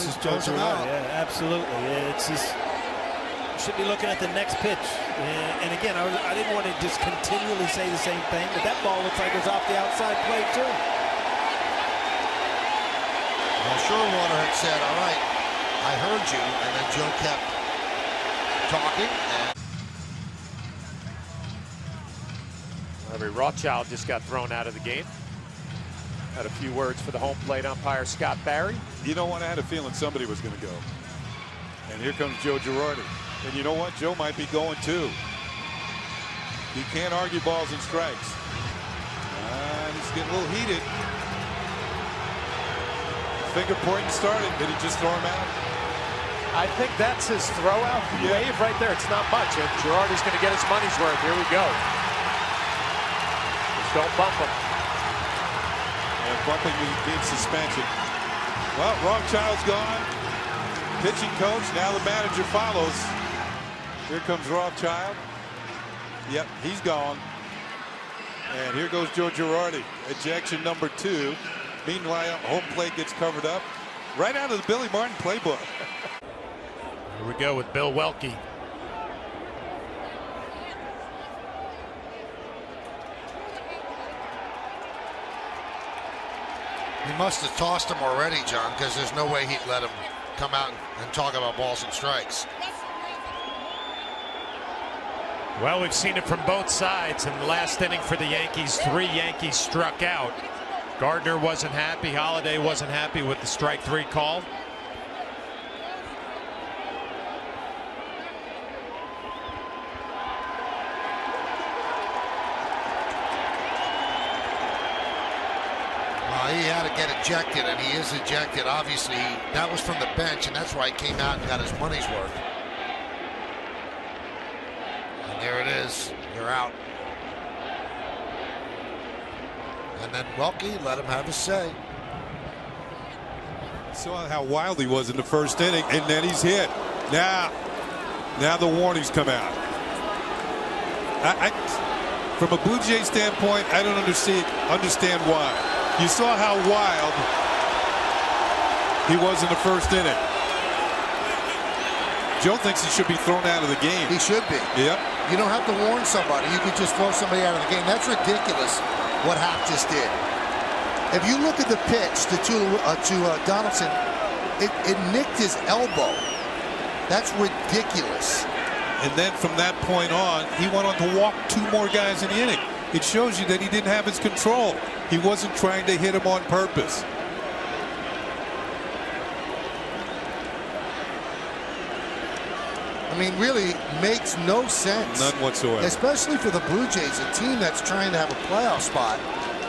This is Joe Girardi. Yeah, absolutely. It's just should be looking at the next pitch. And again, I didn't want to just continually say the same thing, but that ball looks like it's off the outside plate too. Well, Sherwater had said, "All right, I heard you," and then Joe kept talking. Larry Rothschild just got thrown out of the game. Had a few words for the home plate umpire, Scott Barry. You know what? I had a feeling somebody was going to go. And here comes Joe Girardi. And you know what? Joe might be going too. You can't argue balls and strikes. He's getting a little heated. Finger pointing started. Did he just throw him out? I think that's his throw out wave right there. It's not much. And Girardi's going to get his money's worth. Here we go. Just don't bump him. And bumping means suspension. Well, Rothschild's gone. Pitching coach. Now the manager follows. Here comes Rothschild. Yep, he's gone. And here goes Joe Girardi. Ejection number 2. Meanwhile, home plate gets covered up. Right out of the Billy Martin playbook. Here we go with Bill Welke. He must have tossed him already, John, because there's no way he'd let him come out and talk about balls and strikes. Well, we've seen it from both sides. In the last inning for the Yankees, 3 Yankees struck out. Gardner wasn't happy. Holiday wasn't happy with the strike 3 call. He had to get ejected, and he is ejected. Obviously, that was from the bench, and that's why he came out and got his money's worth. And there it is. You're out. And then Welke let him have his say. Saw how wild he was in the first inning, and then he's hit. Now the warnings come out. From a Blue Jay standpoint, I don't understand why. You saw how wild he was in the first inning. Joe thinks he should be thrown out of the game. He should be. Yep. You don't have to warn somebody. You could just throw somebody out of the game. That's ridiculous what Hap just did. If you look at the pitch to Donaldson, it nicked his elbow. That's ridiculous. And then from that point on, he went on to walk 2 more guys in the inning. It shows you that he didn't have his control. He wasn't trying to hit him on purpose. I mean, really makes no sense. None whatsoever. Especially for the Blue Jays, a team that's trying to have a playoff spot.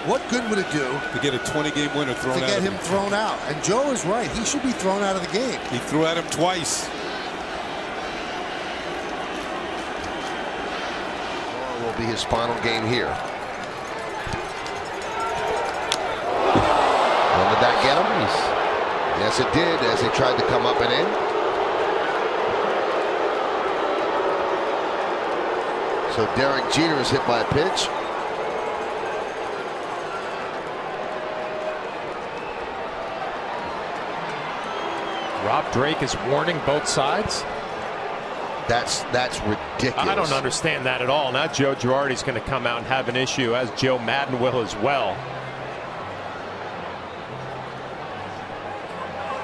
What good would it do to get a 20-game winner thrown out? To get him thrown out. And Joe is right. He should be thrown out of the game. He threw at him twice. Will be his final game here. And did that get him? Yes, it did, as they tried to come up and in. So Derek Jeter is hit by a pitch. Rob Drake is warning both sides. That's ridiculous. I don't understand that at all. Now Joe Girardi's going to come out and have an issue, as Joe Madden will as well.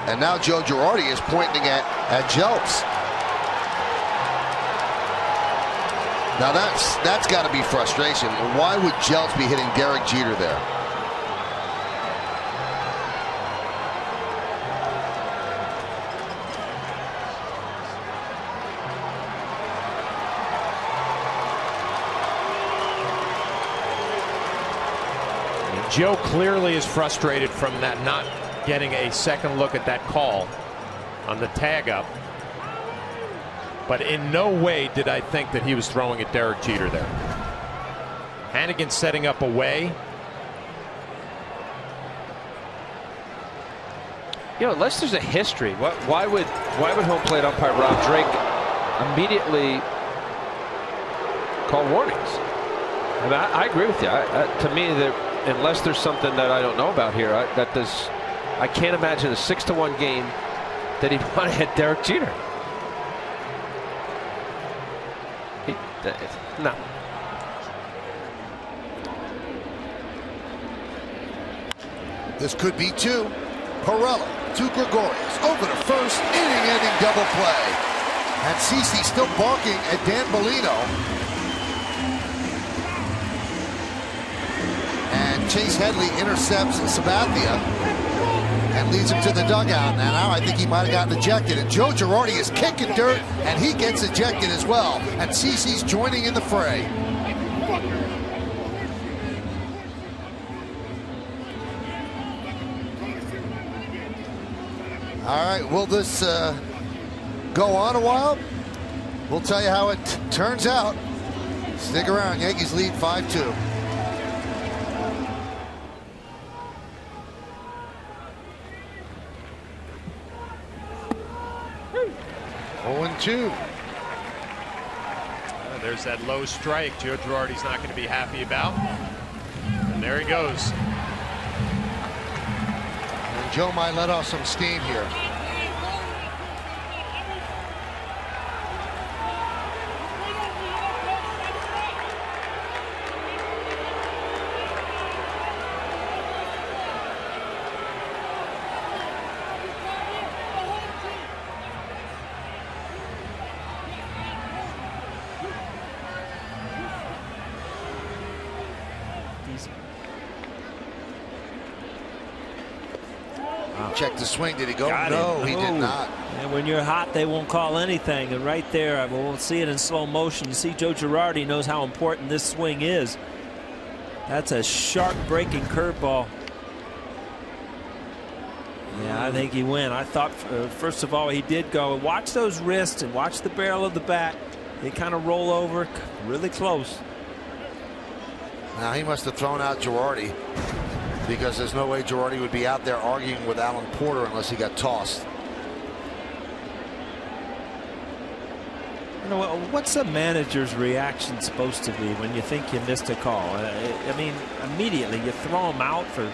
And now Joe Girardi is pointing at Jelps. Now that's got to be frustration. Why would Jelps be hitting Derek Jeter there? Joe clearly is frustrated from that, not getting a second look at that call on the tag up. But in no way did I think that he was throwing at Derek Jeter there. Hannigan setting up away. You know, unless there's a history, why would home plate umpire Rob Drake immediately call warnings? I mean, I agree with you. To me, unless there's something that I don't know about here, I can't imagine a 6-1 game that he'd want to hit Derek Jeter. No. This could be two. Pirela to Gregorius. Over to first. Inning-ending double play. And CeCe still barking at Dan Bellino. And Chase Headley intercepts Sabathia and leads him to the dugout. And now I think he might have gotten ejected. And Joe Girardi is kicking dirt, and he gets ejected as well. And CeCe's joining in the fray. All right, will this go on a while? We'll tell you how it turns out. Stick around. Yankees lead 5-2. There's that low strike Joe Girardi's not going to be happy about. And there he goes. And Joe might let off some steam here. Check the swing. Did he go? No, he did not. And when you're hot, they won't call anything. And right there, we'll see it in slow motion. You see Joe Girardi knows how important this swing is. That's a sharp breaking curveball. Yeah, I think he went. I thought, first of all, he did go. Watch those wrists and watch the barrel of the bat. They kind of roll over really close. Now, he must have thrown out Girardi, because there's no way Girardi would be out there arguing with Alan Porter unless he got tossed. You know, what's a manager's reaction supposed to be when you think you missed a call? I mean, immediately you throw him out for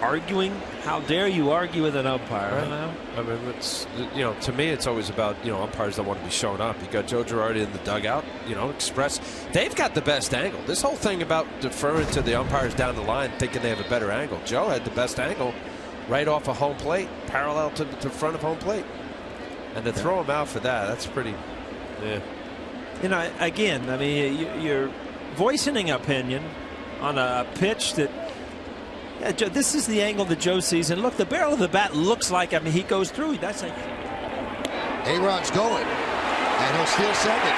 arguing. How dare you argue with an umpire? Right. You know? I mean, it's, you know, to me, it's always about, you know, umpires that want to be shown up. You got Joe Girardi in the dugout, you know, express. They've got the best angle. This whole thing about deferring to the umpires down the line, thinking they have a better angle. Joe had the best angle right off of home plate, parallel to the front of home plate. And to throw him out for that, that's pretty, yeah. You know, again, I mean, you're voicing an opinion on a pitch that, yeah, Joe, this is the angle that Joe sees. And look, the barrel of the bat looks like, I mean, he goes through. That's like. A-Rod's going, and he'll steal second.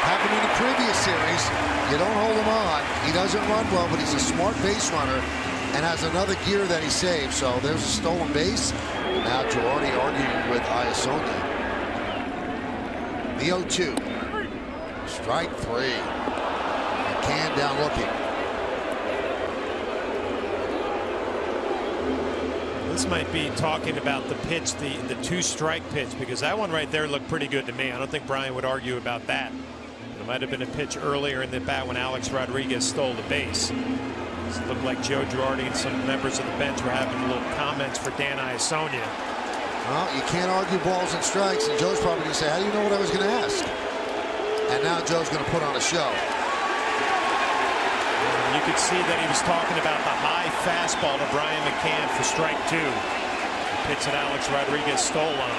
Happened in the previous series. You don't hold him on. He doesn't run well, but he's a smart base runner and has another gear that he saves. So there's a stolen base. Now Girardi arguing with Iasonia. The 0-2. Strike three. McCann down looking. This might be talking about the pitch, the two-strike pitch, because that one right there looked pretty good to me. I don't think Brian would argue about that. It might have been a pitch earlier in the bat when Alex Rodriguez stole the base. It looked like Joe Girardi and some members of the bench were having little comments for Dan Iasonia. Well, you can't argue balls and strikes, and Joe's probably going to say, how do you know what I was going to ask? And now Joe's going to put on a show. You could see that he was talking about the high fastball to Brian McCann for strike two. The pitch that Alex Rodriguez stole on.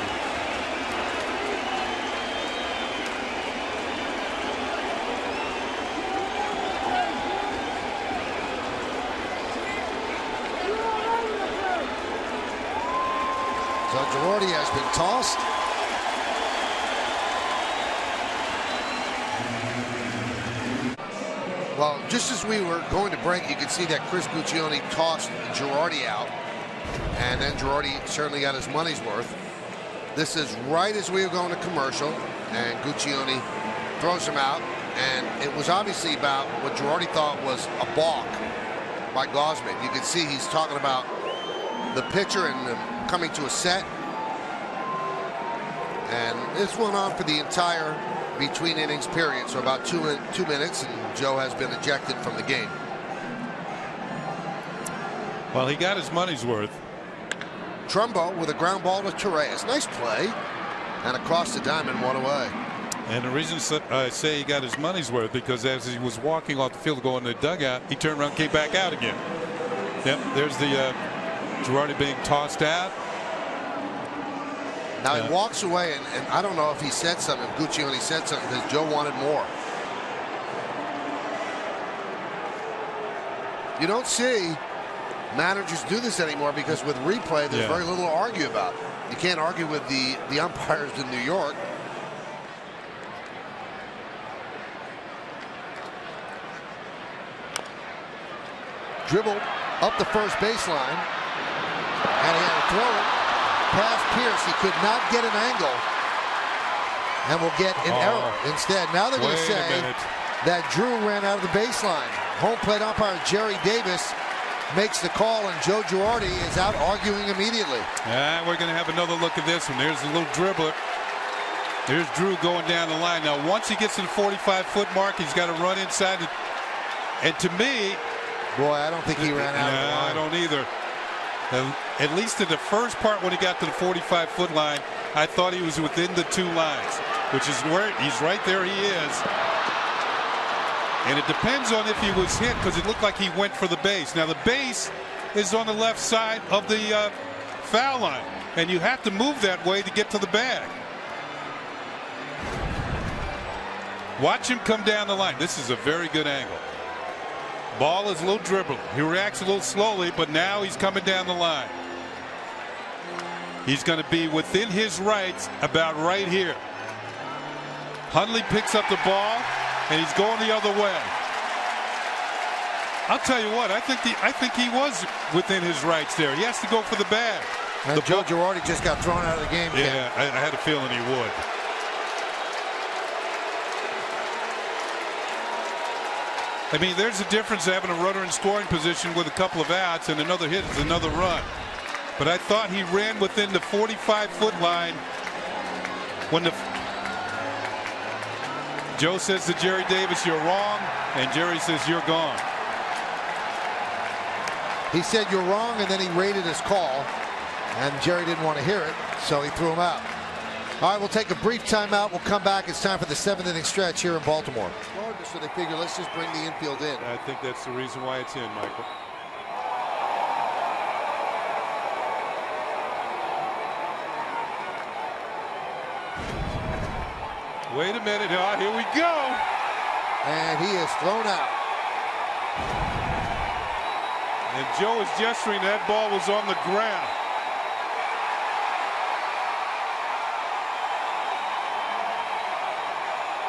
So Girardi has been tossed. Well, just as we were going to break, you could see that Chris Guccione tossed Girardi out. And then Girardi certainly got his money's worth. This is right as we were going to commercial. And Guccione throws him out. And it was obviously about what Girardi thought was a balk by Gausman. You can see he's talking about the pitcher and coming to a set. And this went on for the entire between innings period, so about two minutes, and Joe has been ejected from the game. Well, he got his money's worth. Trumbo with a ground ball to Torres. Nice play. And across the diamond, one away. And the reason I say he got his money's worth because as he was walking off the field going to the dugout, he turned around and came back out again. Yep, there's the Girardi being tossed out. Now he walks away, and I don't know if he said something. Guccione said something because Joe wanted more. You don't see managers do this anymore because with replay, there's very little to argue about. You can't argue with the umpires in New York. Dribble up the first baseline, and he had to throw it past Pierce. He could not get an angle, and will get an error instead. Now they're going to say that Drew ran out of the baseline. Home plate umpire Jerry Davis makes the call, and Joe Girardi is out arguing immediately. We're going to have another look at this one. There's a little dribbler. There's Drew going down the line. Now, once he gets to the 45-foot mark, he's got to run inside. And to me, boy, I don't think he ran out of the line. I don't either. At least in the first part when he got to the 45-foot line, I thought he was within the two lines, which is where he's right there. He is. And it depends on if he was hit because it looked like he went for the base. Now, the base is on the left side of the foul line, and you have to move that way to get to the bag. Watch him come down the line. This is a very good angle. Ball is a little dribble. He reacts a little slowly, but now he's coming down the line. He's going to be within his rights about right here. Hundley picks up the ball, and he's going the other way. I'll tell you what, I think he was within his rights there. He has to go for the bag. And Joe Girardi just got thrown out of the game. Yeah, I had a feeling he would. I mean, there's a difference having a runner in scoring position with a couple of outs and another hit is another run. But I thought he ran within the 45-foot line when Joe says to Jerry Davis, "You're wrong," and Jerry says, "You're gone." He said, "You're wrong," and then he rated his call, and Jerry didn't want to hear it, so he threw him out. All right, we'll take a brief timeout. We'll come back. It's time for the 7th inning stretch here in Baltimore. So they figure, let's just bring the infield in. I think that's the reason why it's in, Michael. Wait a minute. Oh, here we go. And he is thrown out. And Joe is gesturing. That ball was on the ground.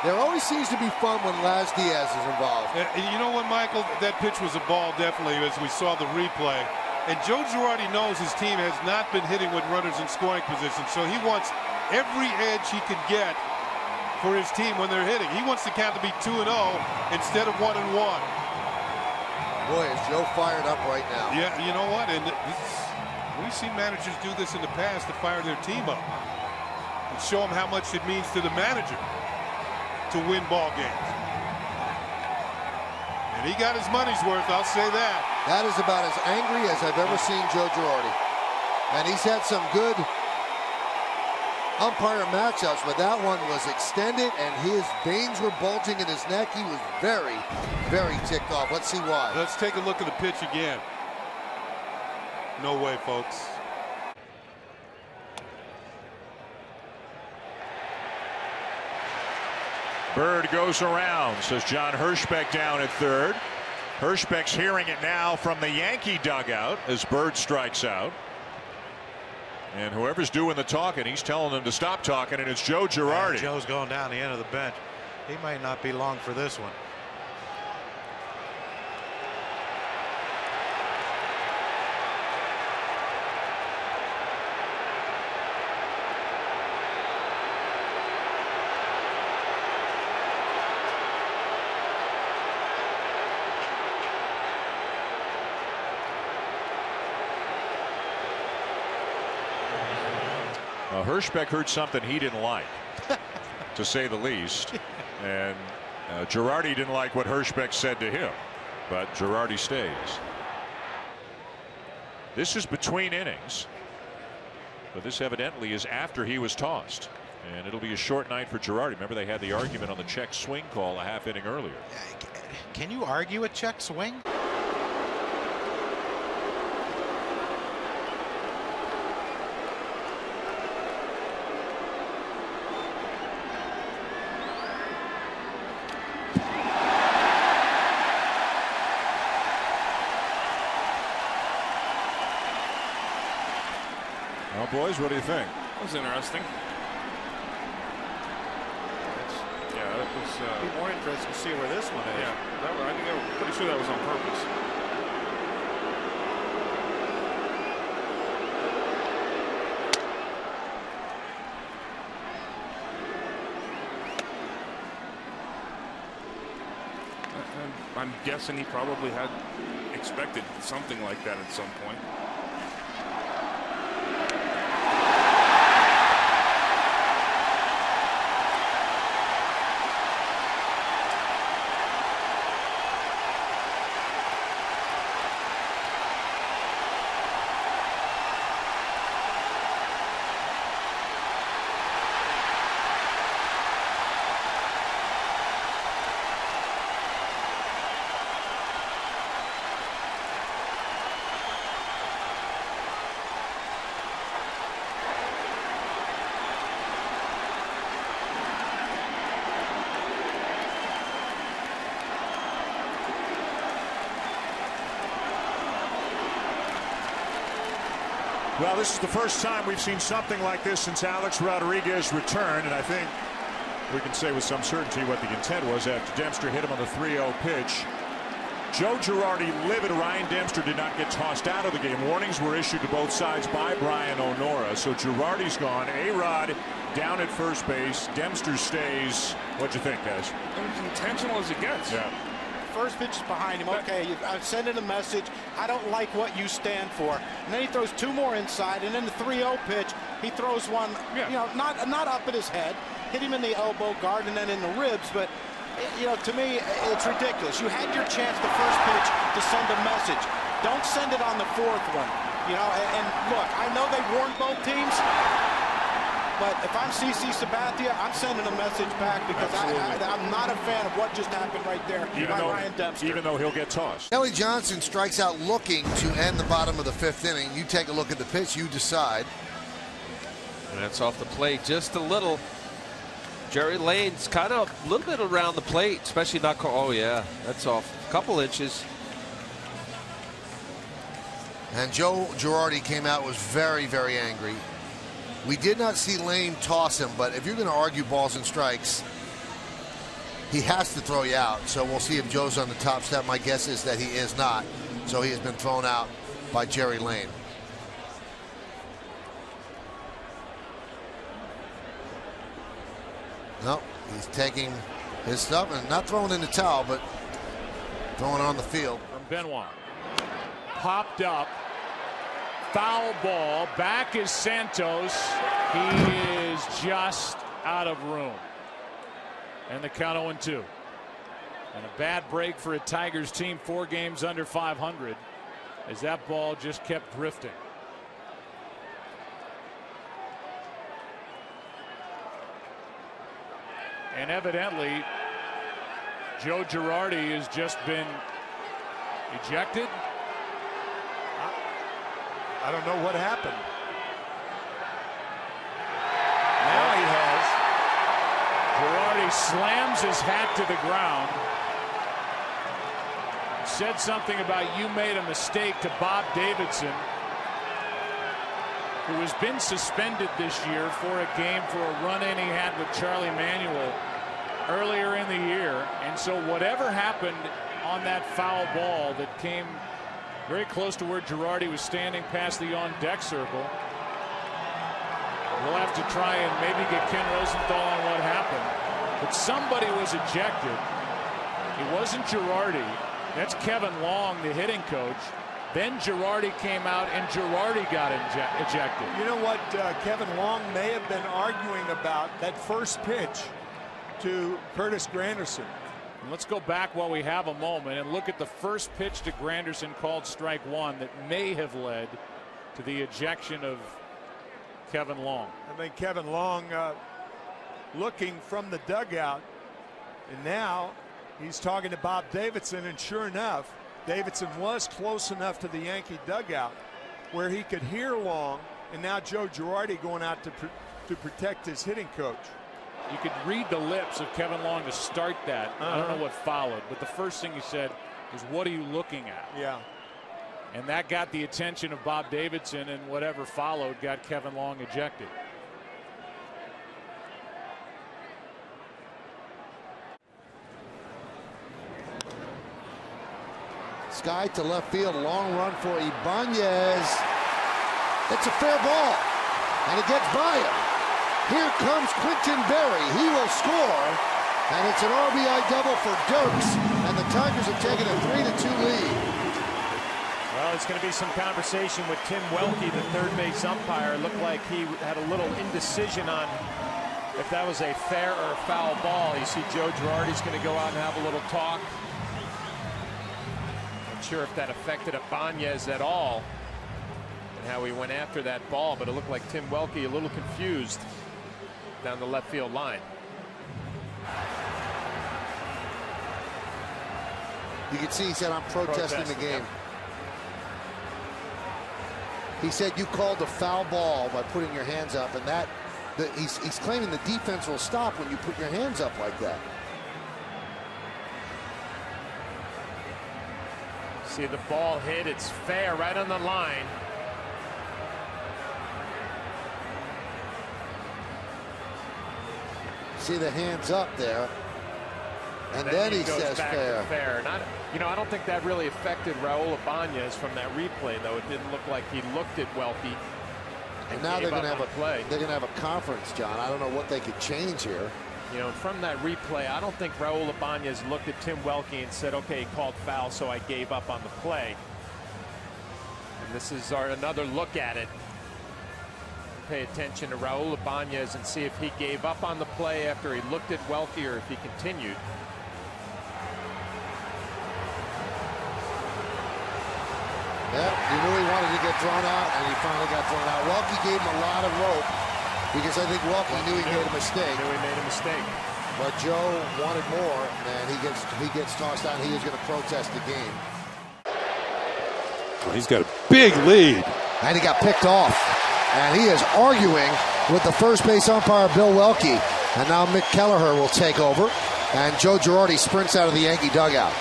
There always seems to be fun when Laz Diaz is involved. You know what, Michael? That pitch was a ball, definitely, as we saw the replay. And Joe Girardi knows his team has not been hitting with runners in scoring position, so he wants every edge he can get for his team when they're hitting. He wants the count to be 2-0 instead of 1-1. Boy, is Joe fired up right now. Yeah, you know what? And we've seen managers do this in the past to fire their team up and show them how much it means to the manager to win ball games. And he got his money's worth, I'll say that. That is about as angry as I've ever seen Joe Girardi. And he's had some good umpire matchups, but that one was extended and his veins were bulging in his neck. He was very, very ticked off. Let's see why. Let's take a look at the pitch again. No way, folks. Bird goes around, says John Hirschbeck down at third. Hirschbeck's hearing it now from the Yankee dugout as Bird strikes out. And whoever's doing the talking, he's telling them to stop talking, and it's Joe Girardi. Joe's going down the end of the bench. He might not be long for this one. Hirschbeck heard something he didn't like, to say the least. And Girardi didn't like what Hirschbeck said to him, but Girardi stays. This is between innings. But this evidently is after he was tossed. And it'll be a short night for Girardi. Remember, they had the argument on the check swing call a half inning earlier. Can you argue a check swing? Well, boys, what do you think? That was interesting. Yeah, that was. Be more interesting to see where this one is. Yeah, I think I'm pretty sure that was on purpose. I'm guessing he probably had expected something like that at some point. Well, this is the first time we've seen something like this since Alex Rodriguez returned, and I think we can say with some certainty what the intent was after Dempster hit him on the 3-0 pitch. Joe Girardi livid. Ryan Dempster did not get tossed out of the game. Warnings were issued to both sides by Brian O'Nora, so Girardi's gone. A-Rod down at first base. Dempster stays. What'd you think, guys? It was intentional as it gets. Yeah. First pitch is behind him. Okay, I'm sending a message. I don't like what you stand for. And then he throws two more inside, and then the 3-0 pitch, he throws one, you know, not up at his head, hit him in the elbow guard and then in the ribs. But you know, to me, it's ridiculous. You had your chance the first pitch to send a message. Don't send it on the fourth one. You know, and look, I know they warned both teams. But if I'm CC Sabathia, I'm sending a message back because I'm not a fan of what just happened right there by Ryan Dempster. Even though he'll get tossed. Kelly Johnson strikes out looking to end the bottom of the 5th inning. You take a look at the pitch, you decide. And that's off the plate just a little. Jerry Lane's kind of a little bit around the plate, especially not. Oh, yeah, that's off a couple inches. And Joe Girardi came out, was very, very angry. We did not see Lane toss him, but if you're going to argue balls and strikes, he has to throw you out. So we'll see if Joe's on the top step. My guess is that he is not. So he has been thrown out by Jerry Lane. Nope, he's taking his stuff and not throwing in the towel, but throwing on the field. From Benoit. Popped up. Foul ball. Back is Santos. He is just out of room. And the count 0-2. And a bad break for a Tigers team 4 games under 500 as that ball just kept drifting. And evidently, Joe Girardi has just been ejected. I don't know what happened. Now he has. Girardi slams his hat to the ground. Said something about "you made a mistake" to Bob Davidson, who has been suspended this year for a game for a run-in he had with Charlie Manuel earlier in the year. And so whatever happened on that foul ball that came very close to where Girardi was standing past the on-deck circle, we'll have to try and maybe get Ken Rosenthal on what happened. But somebody was ejected. It wasn't Girardi. That's Kevin Long, the hitting coach. Then Girardi came out and Girardi got ejected. You know what Kevin Long may have been arguing about, that first pitch to Curtis Granderson. And let's go back while we have a moment and look at the first pitch to Granderson called strike 1 that may have led to the ejection of Kevin Long. And then Kevin Long looking from the dugout, and now he's talking to Bob Davidson, and sure enough, Davidson was close enough to the Yankee dugout where he could hear Long, and now Joe Girardi going out to protect his hitting coach. You could read the lips of Kevin Long to start that. I don't know what followed, but the first thing he said was, "What are you looking at?" Yeah. And that got the attention of Bob Davidson, and whatever followed got Kevin Long ejected. Sky to left field, long run for Ibanez. It's a fair ball, and it gets by him. Here comes Quintin Berry. He will score, and it's an RBI double for Dirks, and the Tigers have taken a 3-2 lead. Well, it's going to be some conversation with Tim Welke, the third base umpire. It looked like he had a little indecision on if that was a fair or foul ball. You see Joe Girardi's going to go out and have a little talk. Not sure if that affected Ibanez at all and how he went after that ball, but it looked like Tim Welke a little confused down the left field line. You can see he said, "I'm protesting the game." He said you called a foul ball by putting your hands up, and he's claiming the defense will stop when you put your hands up like that. See the ball hit, it's fair right on the line. See the hands up there, and then he says fair. You know, I don't think that really affected Raul Ibanez from that replay, though. It didn't look like he looked at Welke. And now they're going to have a conference, John. I don't know what they could change here. You know, from that replay, I don't think Raul Ibanez looked at Tim Welke and said, "Okay, he called foul, so I gave up on the play." And this is another look at it. Pay attention to Raul Ibanez and see if he gave up on the play after he looked at Welke or if he continued. Yep, he knew he wanted to get thrown out, and he finally got thrown out. Welke gave him a lot of rope because I think Welke knew he made a mistake. But Joe wanted more, and he gets tossed out. He is going to protest the game. Well, he's got a big lead. And he got picked off. And he is arguing with the first base umpire, Bill Welke. And now Mick Kelleher will take over. And Joe Girardi sprints out of the Yankee dugout.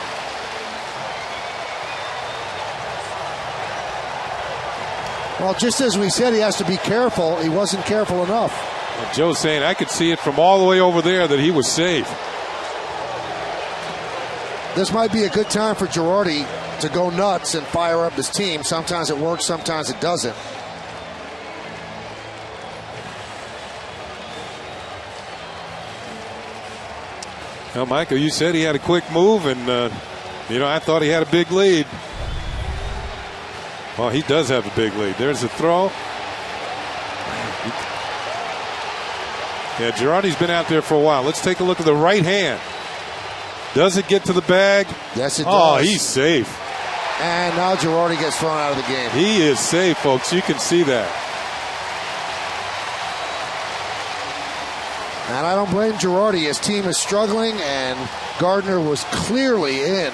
Well, just as we said, he has to be careful. He wasn't careful enough. And Joe's saying, I could see it from all the way over there that he was safe. This might be a good time for Girardi to go nuts and fire up his team. Sometimes it works, sometimes it doesn't. Well, Michael, you said he had a quick move, and, I thought he had a big lead. Well, he does have a big lead. There's a throw. Yeah, Girardi's been out there for a while. Let's take a look at the right hand. Does it get to the bag? Yes, it does. Oh, he's safe. And now Girardi gets thrown out of the game. He is safe, folks. You can see that. And I don't blame Girardi. His team is struggling, and Gardner was clearly in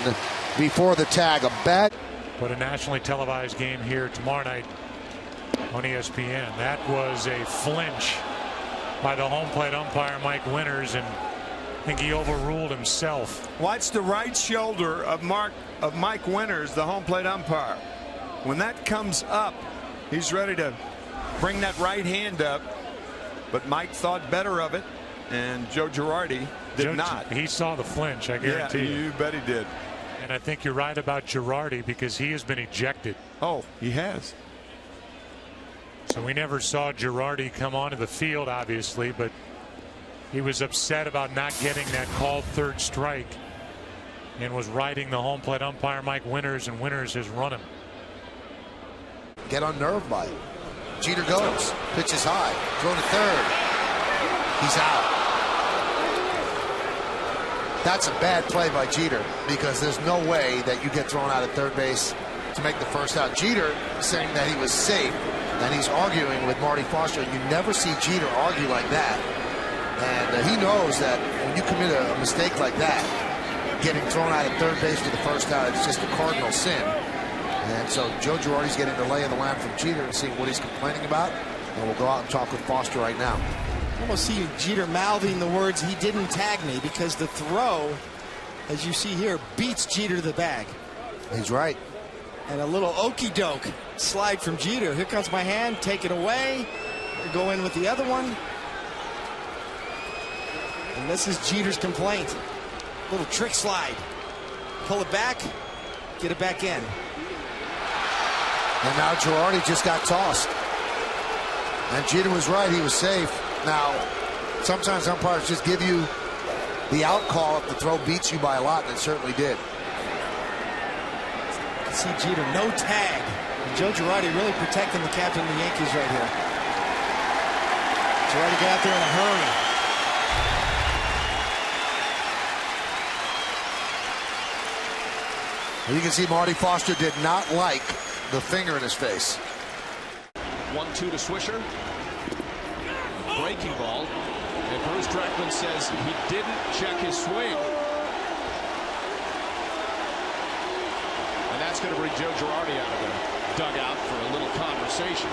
before the tag. A bat. But a nationally televised game here tomorrow night on ESPN. That was a flinch by the home plate umpire, Mike Winters, and I think he overruled himself. Watch the right shoulder of Mike Winters, the home plate umpire. When that comes up, he's ready to bring that right hand up, but Mike thought better of it, and Joe Girardi did not. He saw the flinch, I guarantee you. You bet he did. And I think you're right about Girardi because he has been ejected. Oh, he has. So we never saw Girardi come onto the field, obviously, but he was upset about not getting that called third strike and was riding the home plate umpire, Mike Winters, and Winters has run him. Get unnerved by it. Jeter goes. Pitches high. Throw to third. He's out. That's a bad play by Jeter because there's no way that you get thrown out at third base to make the first out. Jeter saying that he was safe and he's arguing with Marty Foster. You never see Jeter argue like that. And he knows that when you commit a mistake like that, getting thrown out at third base for the first out, it's just a cardinal sin. And so Joe Girardi's getting the lay of the land from Jeter and seeing what he's complaining about. And we'll go out and talk with Foster right now. Almost see Jeter mouthing the words, "He didn't tag me," because the throw, as you see here, beats Jeter to the bag. He's right. And a little okey doke slide from Jeter. Here comes my hand, take it away. Go in with the other one. And this is Jeter's complaint. Little trick slide. Pull it back, get it back in. And now Girardi just got tossed. And Jeter was right, he was safe. Now, sometimes umpires just give you the out call if the throw beats you by a lot, and it certainly did. You can see Jeter, no tag. And Joe Girardi really protecting the captain of the Yankees right here. Girardi got out there in a hurry. You can see Marty Foster did not like the finger in his face. 1-2 to Swisher. Breaking ball. And Bruce Dreckman says he didn't check his swing. And that's going to bring Joe Girardi out of the dugout for a little conversation.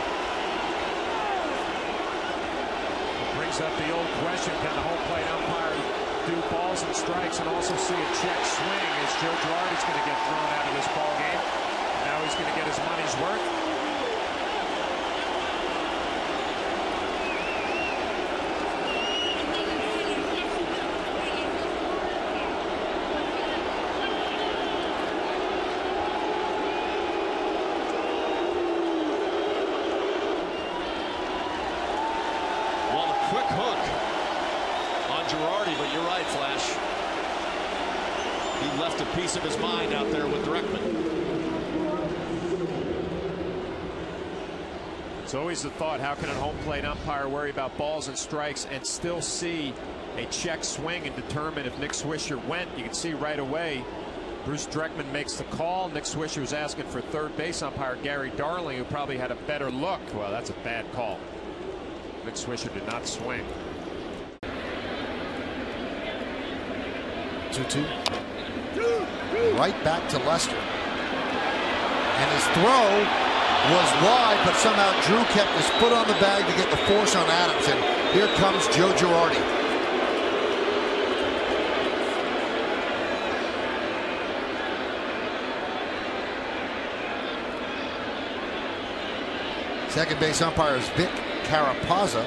It brings up the old question, can the home plate umpire do balls and strikes and also see a check swing as Joe Girardi's going to get thrown out of this ball game. Now he's going to get his money's worth. Well, a quick hook on Girardi, but you're right, Flash. He left a piece of his mind out there with Dreckman. It's always the thought, how can a home plate umpire worry about balls and strikes and still see a check swing and determine if Nick Swisher went? You can see right away Bruce Dreckman makes the call. Nick Swisher was asking for third base umpire Gary Darling, who probably had a better look. Well, that's a bad call. Nick Swisher did not swing. 2-2. Right back to Lester. And his throw was wide, but somehow Drew kept his foot on the bag to get the force on Adams. And here comes Joe Girardi. Second base umpire is Vic Carapazza.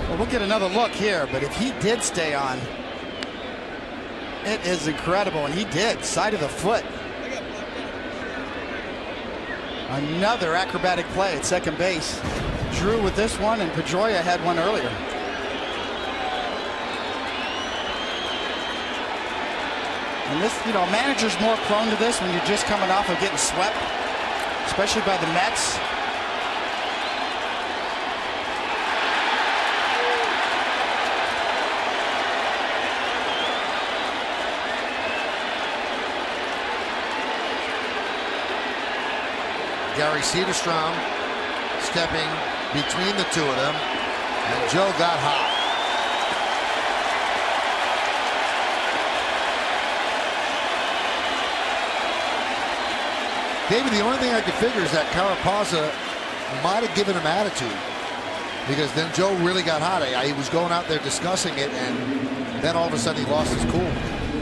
Well, we'll get another look here, but if he did stay on, it is incredible, and he did. Side of the foot. Another acrobatic play at second base. Drew with this one, and Pedroia had one earlier. And this, you know, manager's more prone to this when you're just coming off of getting swept, especially by the Mets. Gary Cederstrom stepping between the two of them, and Joe got hot. David, the only thing I could figure is that Carapazza might have given him attitude, because then Joe really got hot. He was going out there discussing it, and then all of a sudden he lost his cool.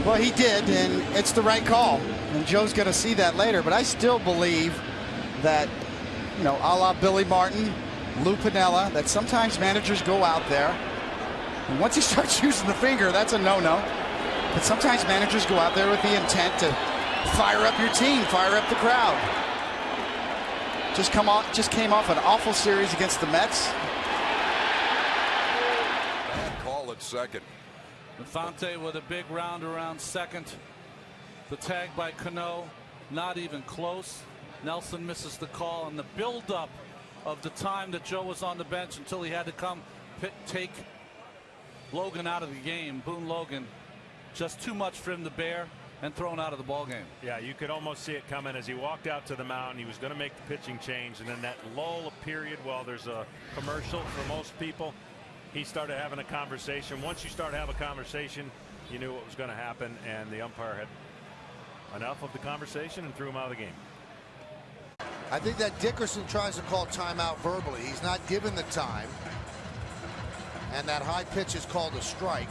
Well, he did, and it's the right call. And Joe's going to see that later, but I still believe that, you know, a la Billy Martin, Lou Piniella, that sometimes managers go out there, and once he starts using the finger, that's a no-no. But sometimes managers go out there with the intent to fire up your team, fire up the crowd. Just came off an awful series against the Mets. Call at second. Infante with a big round around second. The tag by Cano, not even close. Nelson misses the call, and the buildup of the time that Joe was on the bench until he had to come take Logan out of the game. Boone Logan, just too much for him to bear. and thrown out of the ball game. Yeah, you could almost see it coming as he walked out to the mound. He was going to make the pitching change, and then that lull period while there's a commercial for most people, he started having a conversation. Once you start to have a conversation, you knew what was going to happen, and the umpire had enough of the conversation and threw him out of the game. I think that Dickerson tries to call timeout verbally. He's not given the time, and that high pitch is called a strike.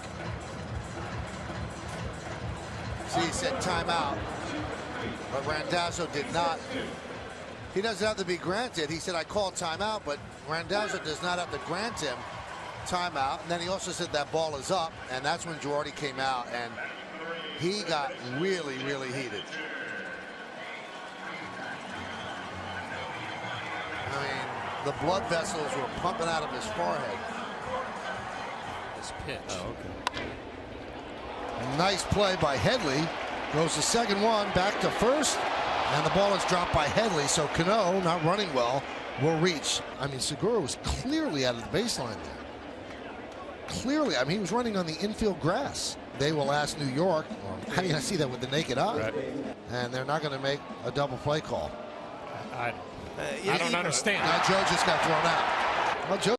See, he said timeout, but Randazzo did not. He doesn't have to be granted. He said, I called timeout, but Randazzo does not have to grant him timeout. And then he also said that ball is up, and that's when Girardi came out, and he got really, really heated. I mean, the blood vessels were pumping out of his forehead. This pitch. Oh, okay. Nice play by Headley. Goes to second one, back to first, and the ball is dropped by Headley. So Cano, not running well, will reach. I mean, Segura was clearly out of the baseline there. Clearly, I mean, he was running on the infield grass. They will ask New York, or how do you see that with the naked eye? Right. And they're not going to make a double play call. I don't understand. Joe just got thrown out. Well, Joe